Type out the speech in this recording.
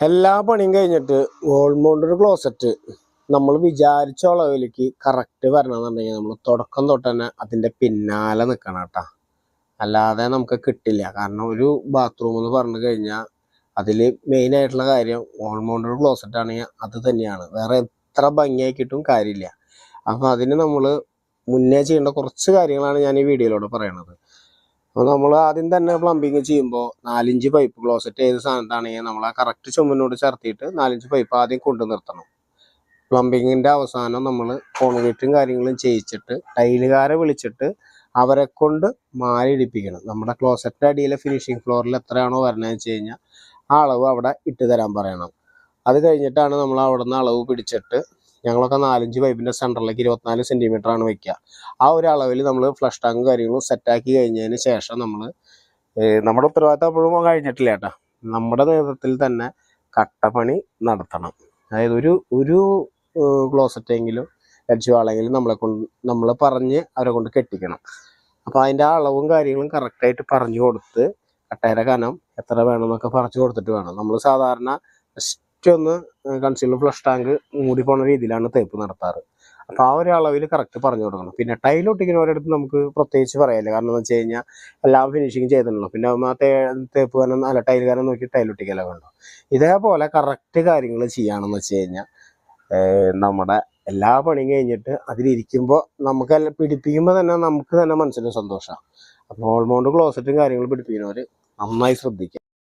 എല്ലാ പണിയും കഴിഞ്ഞിട്ട് വോൾമൗണ്ട് ഒരു ക്ലോസറ്റ് നമ്മൾ വിചാരിച്ച അളവിലേക്ക് കറക്റ്റ് വരണമെന്നുണ്ടെങ്കിൽ നമ്മൾ തുടക്കം തൊട്ട് തന്നെ അതിൻ്റെ പിന്നാലെ നിൽക്കണം കേട്ടോ. അല്ലാതെ നമുക്ക് കിട്ടില്ല. കാരണം ഒരു ബാത്റൂം എന്ന് പറഞ്ഞു കഴിഞ്ഞാൽ അതിൽ മെയിനായിട്ടുള്ള കാര്യം വോൾമൗണ്ട് ഒരു ക്ലോസറ്റ് ആണെങ്കിൽ അത് തന്നെയാണ്. വേറെ എത്ര ഭംഗിയാക്കിയിട്ടും കാര്യമില്ല. അപ്പോൾ അതിന് നമ്മൾ മുന്നേ ചെയ്യേണ്ട കുറച്ച് കാര്യങ്ങളാണ് ഞാൻ ഈ വീഡിയോയിലൂടെ പറയണത്. അപ്പോൾ നമ്മൾ ആദ്യം തന്നെ പ്ലംബിങ് ചെയ്യുമ്പോൾ 4 പൈപ്പ് ക്ലോസറ്റ് ഏത് സാധനത്താണെങ്കിൽ നമ്മൾ ആ കറക്റ്റ് ചുമരിനോട് ചേർത്തിട്ട് 4 പൈപ്പ് ആദ്യം കൊണ്ടു നിർത്തണം. പ്ലംബിങ്ങിൻ്റെ അവസാനം നമ്മൾ കോൺക്രീറ്റും കാര്യങ്ങളും ചെയ്യിച്ചിട്ട് ടൈലുകാരെ വിളിച്ചിട്ട് അവരെ കൊണ്ട് മാലിടിപ്പിക്കണം. നമ്മുടെ ക്ലോസറ്റിൻ്റെ അടിയിലെ ഫിനിഷിംഗ് ഫ്ലോറിൽ എത്രയാണോ വരണതെന്ന് വെച്ച് കഴിഞ്ഞാൽ ആ അളവ് അവിടെ ഇട്ട് തരാൻ പറയണം. അത് കഴിഞ്ഞിട്ടാണ് നമ്മൾ അവിടെ നിന്ന് അളവ് പിടിച്ചിട്ട് ഞങ്ങളൊക്കെ 4 പൈപ്പിൻ്റെ സെൻറ്ററിലേക്ക് 24 സെൻറ്റിമീറ്ററാണ് വയ്ക്കുക. ആ ഒരു അളവിൽ നമ്മൾ ഫ്ലഷ് ടാങ്കും കാര്യങ്ങളും സെറ്റാക്കി കഴിഞ്ഞതിന് ശേഷം നമ്മൾ നമ്മുടെ ഉത്തരവാദിത്തം അപ്പോഴും കഴിഞ്ഞിട്ടില്ല കേട്ടോ. നമ്മുടെ നേതൃത്വത്തിൽ തന്നെ കട്ടപ്പണി നടത്തണം. അതായത് ഒരു ക്ലോസറ്റെങ്കിലും എഡ്ജ് വാളെങ്കിലും നമ്മൾ പറഞ്ഞ് അവരെ കൊണ്ട് കെട്ടിക്കണം. അപ്പോൾ അതിൻ്റെ അളവും കാര്യങ്ങളും കറക്റ്റായിട്ട് പറഞ്ഞു കൊടുത്ത് കട്ടയുടെ കനം എത്ര വേണമെന്നൊക്കെ പറഞ്ഞു കൊടുത്തിട്ട് വേണം. നമ്മൾ സാധാരണ ഒന്ന് കൺസീലർ ഫ്ലഷ് ടാങ്ക് മൂടി പോകുന്ന രീതിയിലാണ് തേപ്പ് നടത്താറ്. അപ്പോൾ ആ ഒരു അളവിൽ കറക്റ്റ് പറഞ്ഞു കൊടുക്കണം. പിന്നെ ടൈലൊട്ടിക്കുന്നവരടുത്ത് നമുക്ക് പ്രത്യേകിച്ച് പറയാനില്ല. കാരണം എന്ന് വെച്ച് കഴിഞ്ഞാൽ എല്ലാം ഫിനിഷിങ് ചെയ്തിട്ടുണ്ടല്ലോ. പിന്നെ ആ തേപ്പ് കാരണം അല്ല ടൈലുകാരൻ നോക്കി ടൈലൊട്ടിക്കല വേണ്ടോ. ഇതേപോലെ കറക്റ്റ് കാര്യങ്ങൾ ചെയ്യുകയാണെന്ന് വെച്ച് കഴിഞ്ഞാൽ നമ്മുടെ എല്ലാ പണിയും കഴിഞ്ഞിട്ട് അതിലിരിക്കുമ്പോൾ നമുക്കെല്ലാം പിടിപ്പിക്കുമ്പോൾ തന്നെ നമുക്ക് തന്നെ മനസ്സിന് സന്തോഷമാണ്. അപ്പോൾ വോൾമൗണ്ട് ക്ലോസറ്റും കാര്യങ്ങളും പിടിപ്പിക്കുന്നവർ നന്നായി ശ്രദ്ധിക്കുക.